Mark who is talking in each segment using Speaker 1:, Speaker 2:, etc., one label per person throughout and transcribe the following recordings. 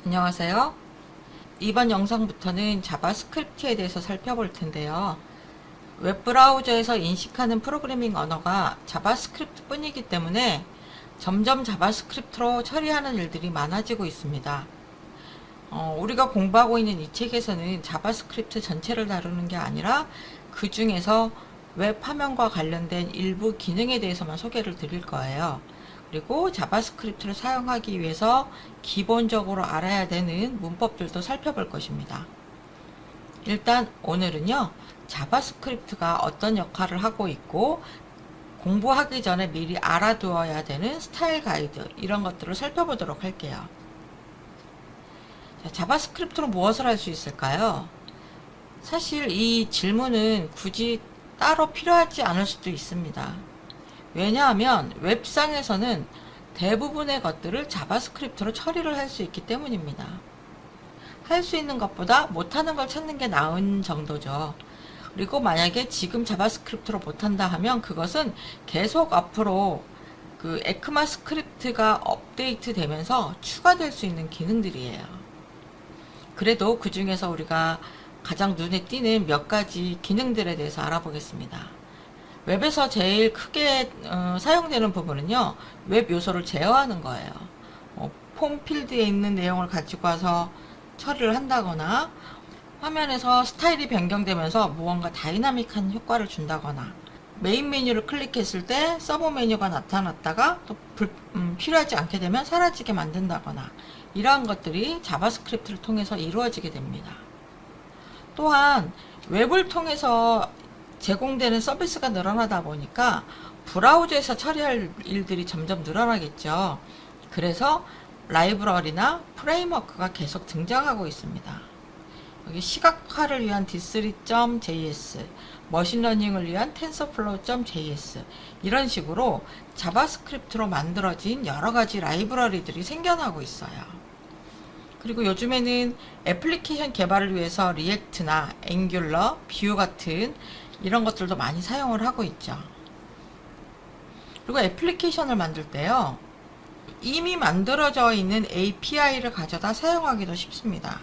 Speaker 1: 안녕하세요. 이번 영상부터는 자바스크립트에 대해서 살펴볼 텐데요. 웹브라우저에서 인식하는 프로그래밍 언어가 자바스크립트 뿐이기 때문에 점점 자바스크립트로 처리하는 일들이 많아지고 있습니다. 우리가 공부하고 있는 이 책에서는 자바스크립트 전체를 다루는 게 아니라 그 중에서 웹 화면과 관련된 일부 기능에 대해서만 소개를 드릴 거예요. 그리고 자바스크립트를 사용하기 위해서 기본적으로 알아야 되는 문법들도 살펴볼 것입니다. 일단 오늘은요, 자바스크립트가 어떤 역할을 하고 있고 공부하기 전에 미리 알아두어야 되는 스타일 가이드, 이런 것들을 살펴보도록 할게요. 자, 자바스크립트로 무엇을 할 수 있을까요? 사실 이 질문은 굳이 따로 필요하지 않을 수도 있습니다. 왜냐하면 웹상에서는 대부분의 것들을 자바스크립트로 처리를 할 수 있기 때문입니다. 할 수 있는 것보다 못하는 걸 찾는 게 나은 정도죠. 그리고 만약에 지금 자바스크립트로 못한다 하면 그것은 계속 앞으로 그 에크마스크립트가 업데이트 되면서 추가될 수 있는 기능들이에요. 그래도 그 중에서 우리가 가장 눈에 띄는 몇 가지 기능들에 대해서 알아보겠습니다. 웹에서 제일 크게 사용되는 부분은요, 웹 요소를 제어하는 거예요. 폼 필드에 있는 내용을 가지고 와서 처리를 한다거나, 화면에서 스타일이 변경되면서 무언가 다이나믹한 효과를 준다거나, 메인 메뉴를 클릭했을 때 서브 메뉴가 나타났다가 또 필요하지 않게 되면 사라지게 만든다거나, 이러한 것들이 자바스크립트를 통해서 이루어지게 됩니다. 또한 웹을 통해서 제공되는 서비스가 늘어나다 보니까 브라우저에서 처리할 일들이 점점 늘어나겠죠. 그래서 라이브러리나 프레임워크가 계속 등장하고 있습니다. 여기 시각화를 위한 D3.js, 머신러닝을 위한 TensorFlow.js, 이런 식으로 자바스크립트로 만들어진 여러 가지 라이브러리들이 생겨나고 있어요. 그리고 요즘에는 애플리케이션 개발을 위해서 리액트나 앵귤러, 뷰 같은 이런 것들도 많이 사용을 하고 있죠. 그리고 애플리케이션을 만들 때요, 이미 만들어져 있는 API를 가져다 사용하기도 쉽습니다.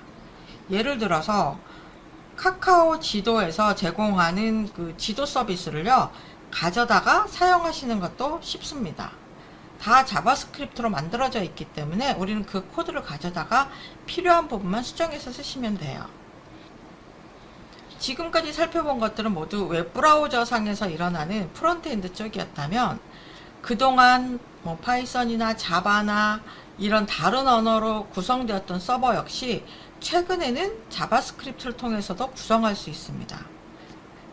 Speaker 1: 예를 들어서 카카오 지도에서 제공하는 그 지도 서비스를요, 가져다가 사용하시는 것도 쉽습니다. 다 자바스크립트로 만들어져 있기 때문에 우리는 그 코드를 가져다가 필요한 부분만 수정해서 쓰시면 돼요. 지금까지 살펴본 것들은 모두 웹브라우저 상에서 일어나는 프론트엔드 쪽이었다면, 그동안 파이썬이나 자바나 이런 다른 언어로 구성되었던 서버 역시 최근에는 자바스크립트를 통해서도 구성할 수 있습니다.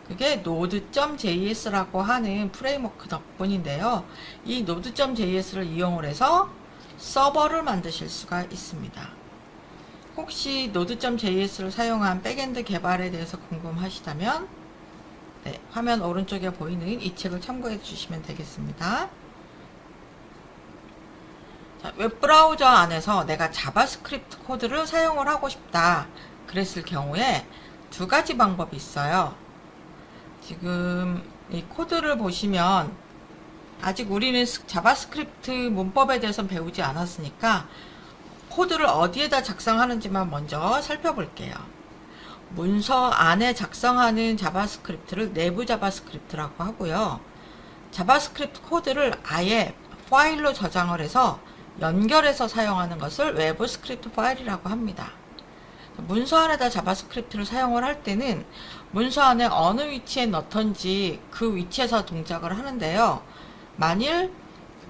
Speaker 1: 그게 node.js라고 하는 프레임워크 덕분인데요. 이 node.js를 이용을 해서 서버를 만드실 수가 있습니다. 혹시 node.js를 사용한 백엔드 개발에 대해서 궁금하시다면 화면 오른쪽에 보이는 이 책을 참고해 주시면 되겠습니다. 자, 웹브라우저 안에서 내가 자바스크립트 코드를 사용을 하고 싶다 그랬을 경우에 두 가지 방법이 있어요. 지금 이 코드를 보시면 아직 우리는 자바스크립트 문법에 대해서는 배우지 않았으니까 코드를 어디에다 작성하는지만 먼저 살펴볼게요. 문서 안에 작성하는 자바스크립트를 내부 자바스크립트라고 하고요. 자바스크립트 코드를 아예 파일로 저장을 해서 연결해서 사용하는 것을 외부 스크립트 파일이라고 합니다. 문서 안에다 자바스크립트를 사용을 할 때는 문서 안에 어느 위치에 넣던지 그 위치에서 동작을 하는데요. 만일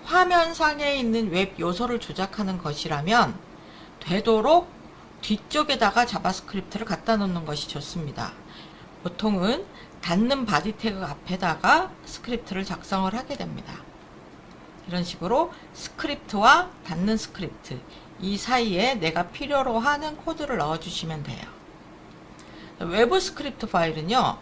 Speaker 1: 화면상에 있는 웹 요소를 조작하는 것이라면 되도록 뒤쪽에다가 자바스크립트를 갖다 놓는 것이 좋습니다. 보통은 닫는 바디 태그 앞에다가 스크립트를 작성을 하게 됩니다. 이런 식으로 스크립트와 닫는 스크립트, 이 사이에 내가 필요로 하는 코드를 넣어주시면 돼요. 외부 스크립트 파일은요,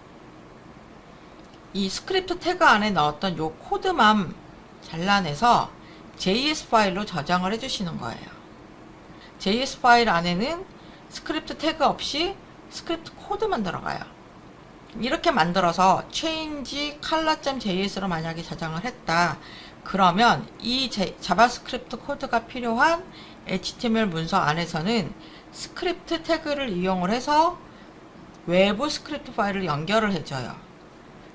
Speaker 1: 이 스크립트 태그 안에 넣었던 요 코드만 잘라내서 JS 파일로 저장을 해주시는 거예요. JS 파일 안에는 스크립트 태그 없이 스크립트 코드만 들어가요. 이렇게 만들어서 change color.js로 만약에 저장을 했다 그러면 이 자바스크립트 코드가 필요한 HTML 문서 안에서는 스크립트 태그를 이용을 해서 외부 스크립트 파일을 연결을 해줘요.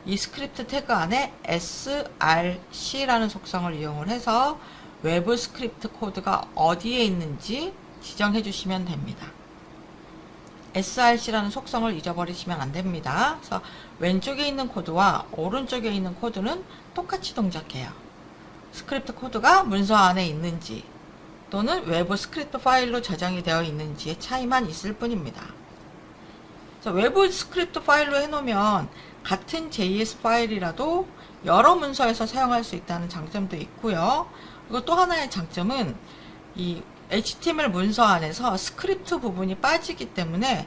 Speaker 1: 이 스크립트 태그 안에 src라는 속성을 이용을 해서 외부 스크립트 코드가 어디에 있는지 지정해 주시면 됩니다. src라는 속성을 잊어버리시면 안 됩니다. 그래서 왼쪽에 있는 코드와 오른쪽에 있는 코드는 똑같이 동작해요. 스크립트 코드가 문서 안에 있는지 또는 외부 스크립트 파일로 저장이 되어 있는지의 차이만 있을 뿐입니다. 외부 스크립트 파일로 해놓으면 같은 JS 파일이라도 여러 문서에서 사용할 수 있다는 장점도 있고요. 그리고 또 하나의 장점은 이 HTML 문서 안에서 스크립트 부분이 빠지기 때문에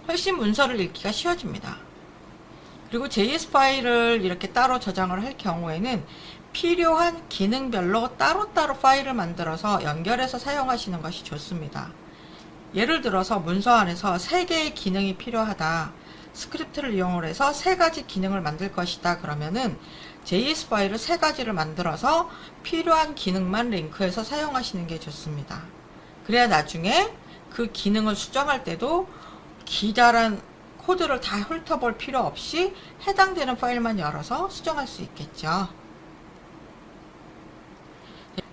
Speaker 1: 훨씬 문서를 읽기가 쉬워집니다. 그리고 JS 파일을 이렇게 따로 저장을 할 경우에는 필요한 기능별로 따로따로 파일을 만들어서 연결해서 사용하시는 것이 좋습니다. 예를 들어서 문서 안에서 3개의 기능이 필요하다. 스크립트를 이용을 해서 3가지 기능을 만들 것이다. 그러면은 JS 파일을 3가지를 만들어서 필요한 기능만 링크해서 사용하시는 게 좋습니다. 그래야 나중에 그 기능을 수정할 때도 기다란 코드를 다 훑어볼 필요 없이 해당되는 파일만 열어서 수정할 수 있겠죠.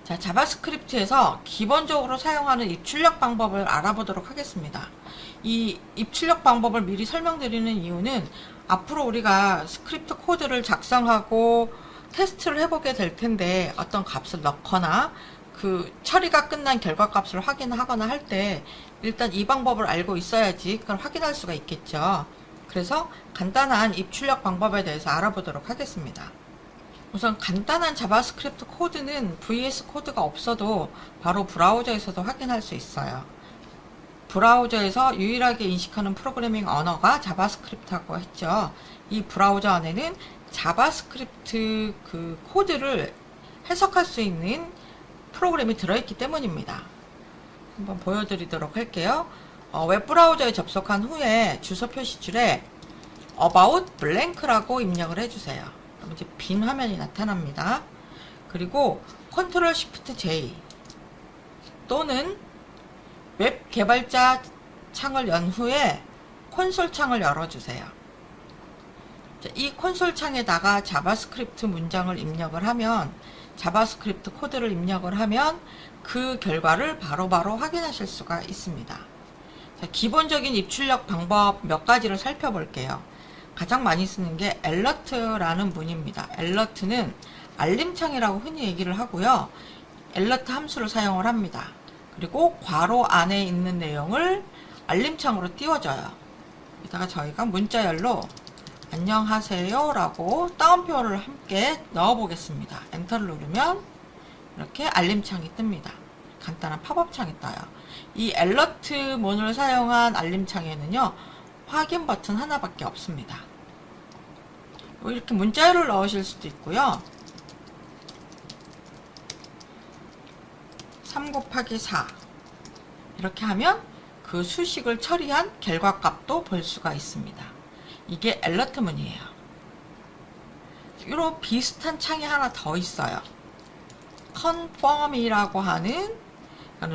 Speaker 1: 자, 자바스크립트에서 기본적으로 사용하는 입출력 방법을 알아보도록 하겠습니다. 이 입출력 방법을 미리 설명드리는 이유는 앞으로 우리가 스크립트 코드를 작성하고 테스트를 해보게 될 텐데 어떤 값을 넣거나 그 처리가 끝난 결과값을 확인하거나 할 때 일단 이 방법을 알고 있어야지 그걸 확인할 수가 있겠죠. 그래서 간단한 입출력 방법에 대해서 알아보도록 하겠습니다. 우선 간단한 자바스크립트 코드는 VS 코드가 없어도 바로 브라우저에서도 확인할 수 있어요. 브라우저에서 유일하게 인식하는 프로그래밍 언어가 자바스크립트라고 했죠. 이 브라우저 안에는 자바스크립트 그 코드를 해석할 수 있는 프로그램이 들어있기 때문입니다. 한번 보여드리도록 할게요. 웹브라우저에 접속한 후에 주소 표시줄에 about blank라고 입력을 해주세요. 그럼 이제 빈 화면이 나타납니다. 그리고 Ctrl Shift J 또는 웹 개발자 창을 연 후에 콘솔 창을 열어주세요. 이 콘솔 창에다가 자바스크립트 문장을 입력을 하면 자바스크립트 코드를 입력을 하면 그 결과를 바로바로 확인하실 수가 있습니다. 자, 기본적인 입출력 방법 몇 가지를 살펴볼게요. 가장 많이 쓰는 게 alert라는 문입니다. alert는 알림창이라고 흔히 얘기를 하고요. alert 함수를 사용을 합니다. 그리고 괄호 안에 있는 내용을 알림창으로 띄워줘요. 이따가 저희가 문자열로 안녕하세요 라고 따옴표를 함께 넣어 보겠습니다. 엔터를 누르면 이렇게 알림창이 뜹니다. 간단한 팝업 창이 떠요. 이 alert 문을 사용한 알림창에는요 확인 버튼 하나밖에 없습니다. 이렇게 문자열을 넣으실 수도 있고요. 3 곱하기 4 이렇게 하면 그 수식을 처리한 결과값도 볼 수가 있습니다. 이게 alert 문이에요. 이런 비슷한 창이 하나 더 있어요. confirm이라고 하는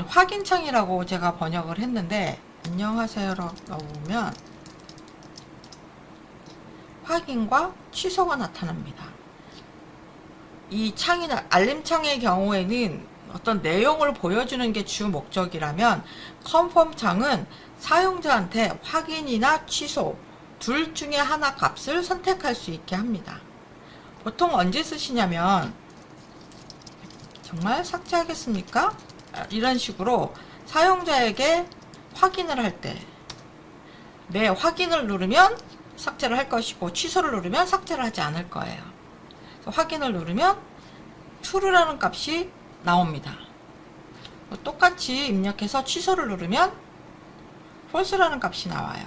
Speaker 1: 확인창이라고 제가 번역을 했는데 안녕하세요라고 넣어보면 확인과 취소가 나타납니다. 이 창이나 알림창의 경우에는 어떤 내용을 보여주는 게 주 목적이라면 confirm 창은 사용자한테 확인이나 취소 둘 중에 하나 값을 선택할 수 있게 합니다. 보통 언제 쓰시냐면 정말 삭제하겠습니까? 이런 식으로 사용자에게 확인을 할 때 네, 확인을 누르면 삭제를 할 것이고 취소를 누르면 삭제를 하지 않을 거예요. 확인을 누르면 true라는 값이 나옵니다. 똑같이 입력해서 취소를 누르면 false라는 값이 나와요.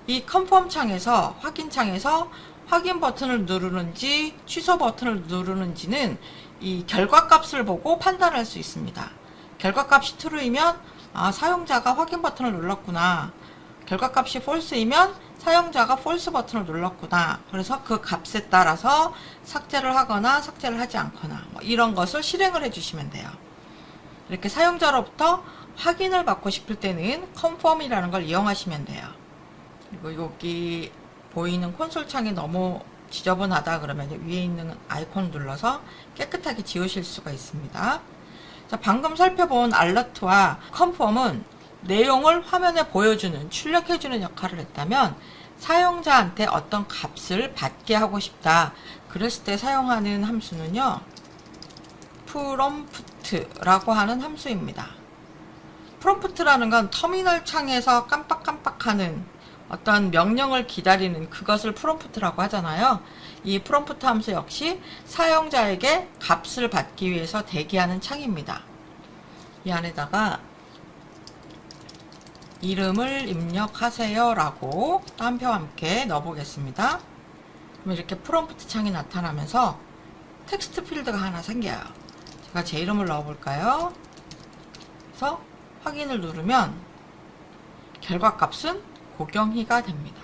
Speaker 1: 이 confirm 창에서 확인 창에서 확인 버튼을 누르는지 취소 버튼을 누르는지는 이 결과값을 보고 판단할 수 있습니다. 결과값이 true이면 사용자가 확인 버튼을 눌렀구나. 결과값이 false이면 사용자가 false 버튼을 눌렀구나. 그래서 그 값에 따라서 삭제를 하거나 삭제를 하지 않거나 뭐 이런 것을 실행을 해주시면 돼요. 이렇게 사용자로부터 확인을 받고 싶을 때는 confirm이라는 걸 이용하시면 돼요. 그리고 여기 보이는 콘솔 창이 너무 지저분하다 그러면 위에 있는 아이콘 눌러서 깨끗하게 지우실 수가 있습니다. 자, 방금 살펴본 alert와 confirm은 내용을 화면에 보여주는, 출력해주는 역할을 했다면 사용자한테 어떤 값을 받게 하고 싶다. 그랬을 때 사용하는 함수는요. prompt라고 하는 함수입니다. prompt라는 건 터미널 창에서 깜빡깜빡하는 어떤 명령을 기다리는 그것을 prompt라고 하잖아요. 이 prompt 함수 역시 사용자에게 값을 받기 위해서 대기하는 창입니다. 이 안에다가 이름을 입력하세요 라고 따옴표와 함께 넣어보겠습니다. 그럼 이렇게 프롬프트 창이 나타나면서 텍스트 필드가 하나 생겨요. 제가 제 이름을 넣어볼까요? 그래서 확인을 누르면 결과값은 고경희가 됩니다.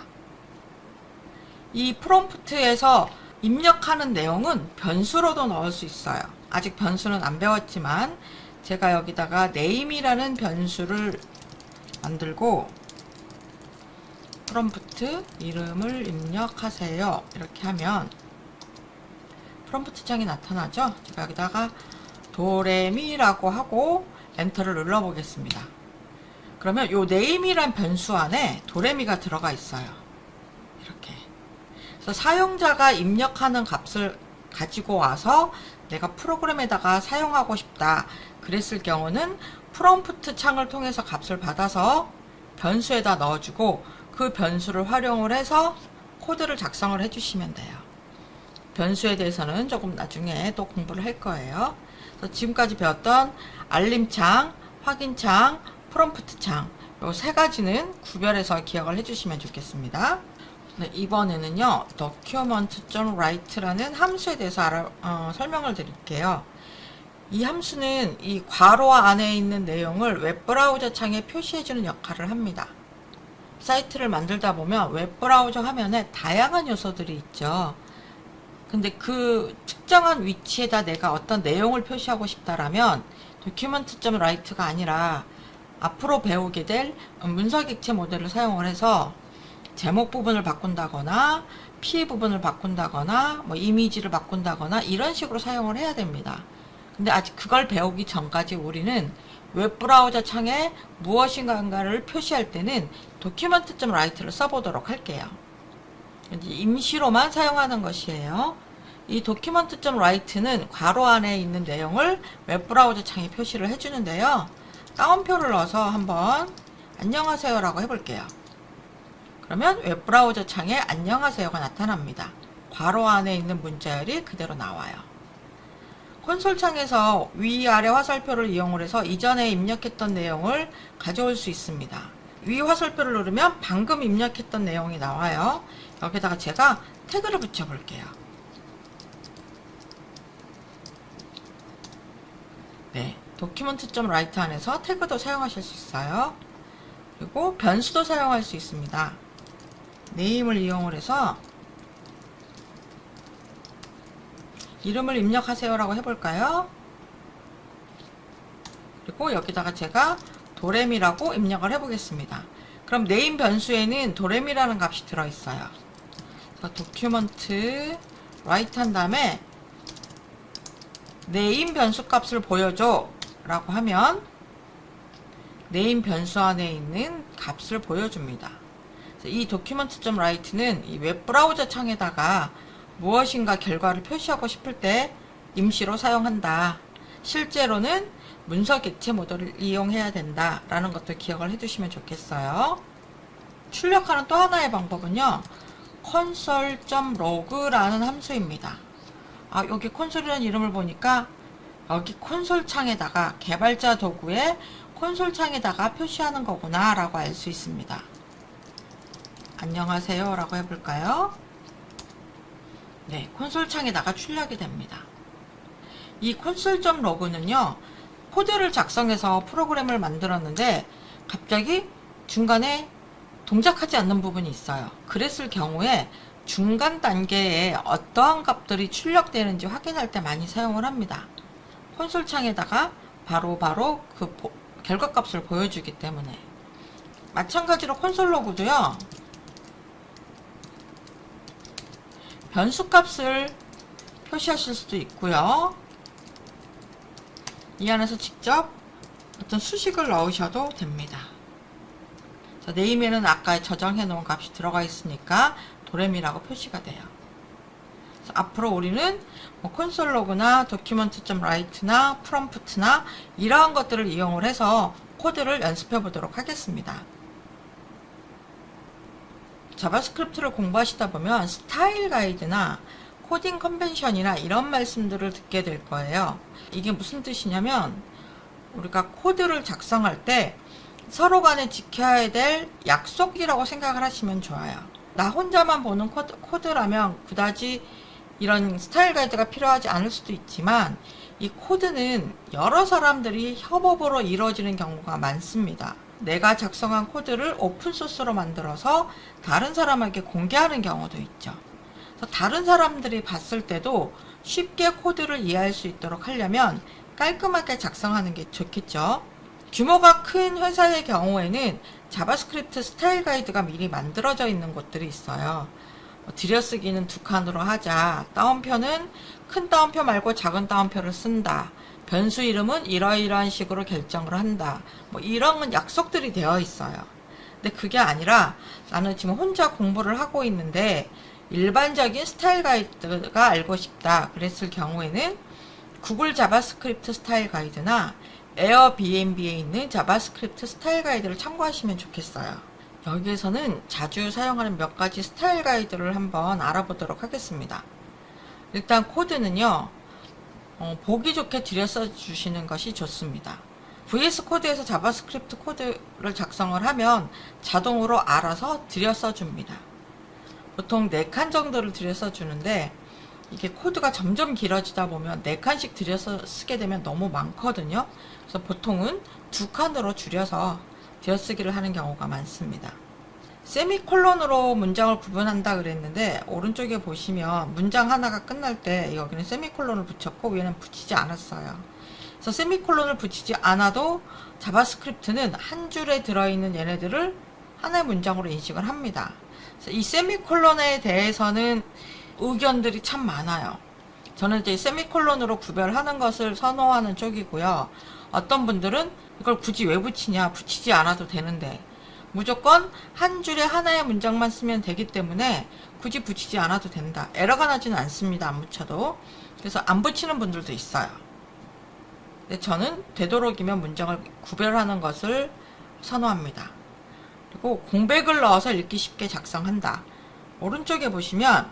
Speaker 1: 이 프롬프트에서 입력하는 내용은 변수로도 넣을 수 있어요. 아직 변수는 안 배웠지만 제가 여기다가 name이라는 변수를 만들고 프롬프트 이름을 입력하세요 이렇게 하면 프롬프트 창이 나타나죠. 제가 여기다가 도레미라고 하고 엔터를 눌러 보겠습니다. 그러면 요 name이란 변수 안에 도레미가 들어가 있어요. 이렇게. 그래서 사용자가 입력하는 값을 가지고 와서 내가 프로그램에다가 사용하고 싶다 그랬을 경우는 프롬프트 창을 통해서 값을 받아서 변수에다 넣어주고 그 변수를 활용을 해서 코드를 작성을 해주시면 돼요. 변수에 대해서는 조금 나중에 또 공부를 할 거예요. 그래서 지금까지 배웠던 알림창, 확인창, 프롬프트 창 이 세 가지는 구별해서 기억을 해주시면 좋겠습니다. 네, 이번에는요 document.write라는 함수에 대해서 설명을 드릴게요. 이 함수는 이 괄호 안에 있는 내용을 웹브라우저 창에 표시해주는 역할을 합니다. 사이트를 만들다 보면 웹브라우저 화면에 다양한 요소들이 있죠. 근데 그 특정한 위치에다 내가 어떤 내용을 표시하고 싶다라면 document.write가 아니라 앞으로 배우게 될 문서 객체 모델을 사용을 해서 제목 부분을 바꾼다거나 피 부분을 바꾼다거나 뭐 이미지를 바꾼다거나 이런 식으로 사용을 해야 됩니다. 근데 아직 그걸 배우기 전까지 우리는 웹브라우저 창에 무엇인가를 표시할 때는 document.write를 써보도록 할게요. 임시로만 사용하는 것이에요. 이 document.write는 괄호 안에 있는 내용을 웹브라우저 창에 표시를 해주는데요. 따옴표를 넣어서 한번 안녕하세요 라고 해볼게요. 그러면 웹브라우저 창에 안녕하세요가 나타납니다. 괄호 안에 있는 문자열이 그대로 나와요. 콘솔 창에서 위아래 화살표를 이용을 해서 이전에 입력했던 내용을 가져올 수 있습니다. 위 화살표를 누르면 방금 입력했던 내용이 나와요. 여기다가 제가 태그를 붙여 볼게요. 네, document.write 안에서 태그도 사용하실 수 있어요. 그리고 변수도 사용할 수 있습니다. name을 이용을 해서 이름을 입력하세요 라고 해볼까요? 그리고 여기다가 제가 도레미라고 입력을 해보겠습니다. 그럼 name 변수에는 도레미라는 값이 들어있어요. 그래서 document write 한 다음에 name 변수 값을 보여줘 라고 하면 name 변수 안에 있는 값을 보여줍니다. 이 document.write는 이 웹브라우저 창에다가 무엇인가 결과를 표시하고 싶을 때 임시로 사용한다. 실제로는 문서 객체 모델을 이용해야 된다 라는 것도 기억을 해두시면 좋겠어요. 출력하는 또 하나의 방법은요 console.log라는 함수입니다. 여기 콘솔이라는 이름을 보니까 여기 콘솔 창에다가 개발자 도구에 콘솔 창에다가 표시하는 거구나 라고 알 수 있습니다. 안녕하세요 라고 해볼까요? 네, 콘솔 창에다가 출력이 됩니다. 이 console.log는요 코드를 작성해서 프로그램을 만들었는데 갑자기 중간에 동작하지 않는 부분이 있어요. 그랬을 경우에 중간 단계에 어떠한 값들이 출력되는지 확인할 때 많이 사용을 합니다. 콘솔 창에다가 바로바로 그 결과값을 보여주기 때문에. 마찬가지로 콘솔 로그도요, 변수값을 표시하실 수도 있고요, 이 안에서 직접 어떤 수식을 넣으셔도 됩니다. 자, 네임에는 아까 저장해 놓은 값이 들어가 있으니까 도레미라고 표시가 돼요. 앞으로 우리는 뭐 콘솔 로그나 document.write나 프롬프트나 이러한 것들을 이용을 해서 코드를 연습해 보도록 하겠습니다. 자바스크립트를 공부하시다 보면 스타일 가이드나 코딩 컨벤션이나 이런 말씀들을 듣게 될 거예요. 이게 무슨 뜻이냐면, 우리가 코드를 작성할 때 서로 간에 지켜야 될 약속이라고 생각을 하시면 좋아요. 나 혼자만 보는 코드라면 그다지 이런 스타일 가이드가 필요하지 않을 수도 있지만, 이 코드는 여러 사람들이 협업으로 이루어지는 경우가 많습니다. 내가 작성한 코드를 오픈소스로 만들어서 다른 사람에게 공개하는 경우도 있죠. 그래서 다른 사람들이 봤을 때도 쉽게 코드를 이해할 수 있도록 하려면 깔끔하게 작성하는 게 좋겠죠. 규모가 큰 회사의 경우에는 자바스크립트 스타일 가이드가 미리 만들어져 있는 곳들이 있어요. 들여쓰기는 2칸으로 하자, 따옴표는 큰 따옴표 말고 작은 따옴표를 쓴다, 변수 이름은 이러이러한 식으로 결정을 한다, 뭐 이런 약속들이 되어 있어요. 근데 그게 아니라 나는 지금 혼자 공부를 하고 있는데 일반적인 스타일 가이드가 알고 싶다 그랬을 경우에는 구글 자바스크립트 스타일 가이드나 에어비앤비에 있는 자바스크립트 스타일 가이드를 참고하시면 좋겠어요. 여기에서는 자주 사용하는 몇 가지 스타일 가이드를 한번 알아보도록 하겠습니다. 일단 코드는요, 보기 좋게 들여써 주시는 것이 좋습니다. VS 코드에서 자바스크립트 코드를 작성을 하면 자동으로 알아서 들여써 줍니다. 보통 4칸 정도를 들여써 주는데, 이게 코드가 점점 길어지다 보면 4칸씩 들여서 쓰게 되면 너무 많거든요. 그래서 보통은 2칸으로 줄여서 들여쓰기를 하는 경우가 많습니다. 세미콜론으로 문장을 구분한다 그랬는데, 오른쪽에 보시면 문장 하나가 끝날 때 여기는 세미콜론을 붙였고 위에는 붙이지 않았어요. 그래서 세미콜론을 붙이지 않아도 자바스크립트는 한 줄에 들어있는 얘네들을 하나의 문장으로 인식을 합니다. 그래서 이 세미콜론에 대해서는 의견들이 참 많아요. 저는 이제 세미콜론으로 구별하는 것을 선호하는 쪽이고요. 어떤 분들은 이걸 굳이 왜 붙이냐, 붙이지 않아도 되는데, 무조건 한 줄에 하나의 문장만 쓰면 되기 때문에 굳이 붙이지 않아도 된다, 에러가 나지는 않습니다, 안 붙여도. 그래서 안 붙이는 분들도 있어요. 근데 저는 되도록이면 문장을 구별하는 것을 선호합니다. 그리고 공백을 넣어서 읽기 쉽게 작성한다. 오른쪽에 보시면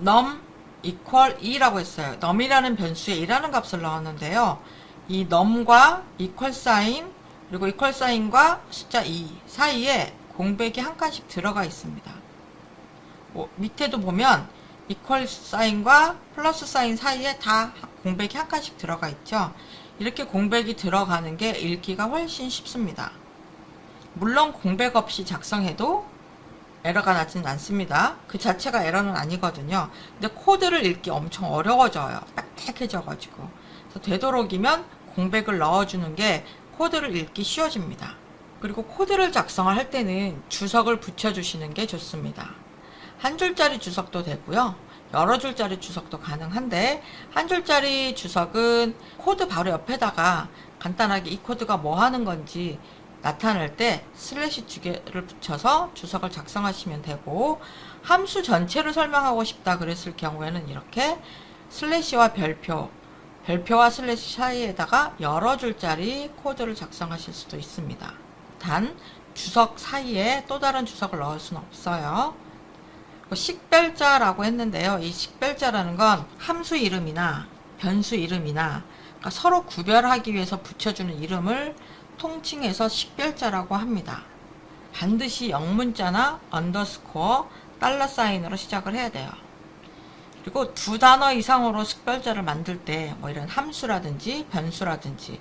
Speaker 1: num equal 2라고 했어요. num이라는 변수에 2라는 값을 넣었는데요. 이 num과 equal sign, 그리고 equal sign과 숫자 2 사이에 공백이 한 칸씩 들어가 있습니다. 밑에도 보면 equal sign과 플러스 사인 사이에 다 공백이 한 칸씩 들어가 있죠. 이렇게 공백이 들어가는 게 읽기가 훨씬 쉽습니다. 물론 공백 없이 작성해도 에러가 나지는 않습니다. 그 자체가 에러는 아니거든요. 근데 코드를 읽기 엄청 어려워져요. 빽빽해져가지고. 그래서 되도록이면 공백을 넣어주는 게 코드를 읽기 쉬워집니다. 그리고 코드를 작성을 할 때는 주석을 붙여주시는 게 좋습니다. 한 줄짜리 주석도 되고요, 여러 줄짜리 주석도 가능한데, 한 줄짜리 주석은 코드 바로 옆에다가 간단하게 이 코드가 뭐 하는 건지 나타낼 때 슬래시 2개를 붙여서 주석을 작성하시면 되고, 함수 전체를 설명하고 싶다 그랬을 경우에는 이렇게 슬래시와 별표와 슬래시 사이에다가 여러 줄짜리 코드를 작성하실 수도 있습니다. 단 주석 사이에 또 다른 주석을 넣을 수는 없어요. 식별자라고 했는데요, 이 식별자라는 건 함수 이름이나 변수 이름이나, 그러니까 서로 구별하기 위해서 붙여주는 이름을 통칭해서 식별자라고 합니다. 반드시 영문자나 언더스코어, 달러 사인으로 시작을 해야 돼요. 그리고 2단어 이상으로 식별자를 만들 때 뭐 이런 함수라든지 변수라든지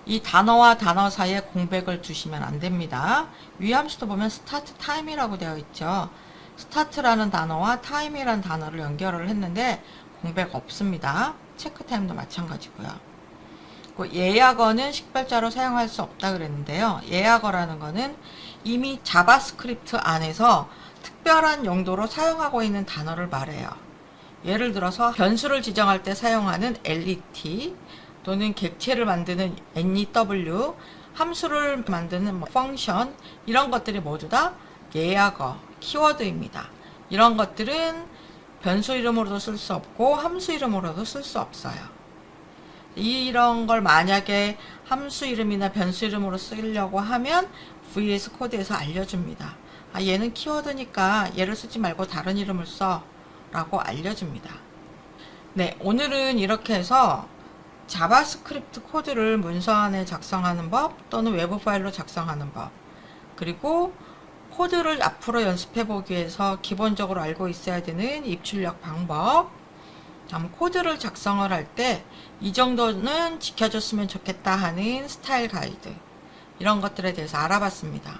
Speaker 1: 이 단어와 단어 사이에 공백을 두시면 안 됩니다. 위 함수도 보면 스타트 타임이라고 되어 있죠. 스타트라는 단어와 타임이라는 단어를 연결을 했는데 공백 없습니다. 체크 타임도 마찬가지고요. 예약어는 식별자로 사용할 수 없다 그랬는데요. 예약어라는 거는 이미 자바스크립트 안에서 특별한 용도로 사용하고 있는 단어를 말해요. 예를 들어서 변수를 지정할 때 사용하는 let 또는 객체를 만드는 new, 함수를 만드는 function, 이런 것들이 모두 다 예약어, 키워드입니다. 이런 것들은 변수 이름으로도 쓸 수 없고 함수 이름으로도 쓸 수 없어요. 이런 걸 만약에 함수 이름이나 변수 이름으로 쓰려고 하면 VS 코드에서 알려줍니다. 얘는 키워드니까 얘를 쓰지 말고 다른 이름을 써 라고 알려줍니다. 네, 오늘은 이렇게 해서 자바스크립트 코드를 문서 안에 작성하는 법 또는 외부 파일로 작성하는 법, 그리고 코드를 앞으로 연습해 보기 위해서 기본적으로 알고 있어야 되는 입출력 방법, 다음 코드를 작성을 할 때 이 정도는 지켜줬으면 좋겠다 하는 스타일 가이드, 이런 것들에 대해서 알아봤습니다.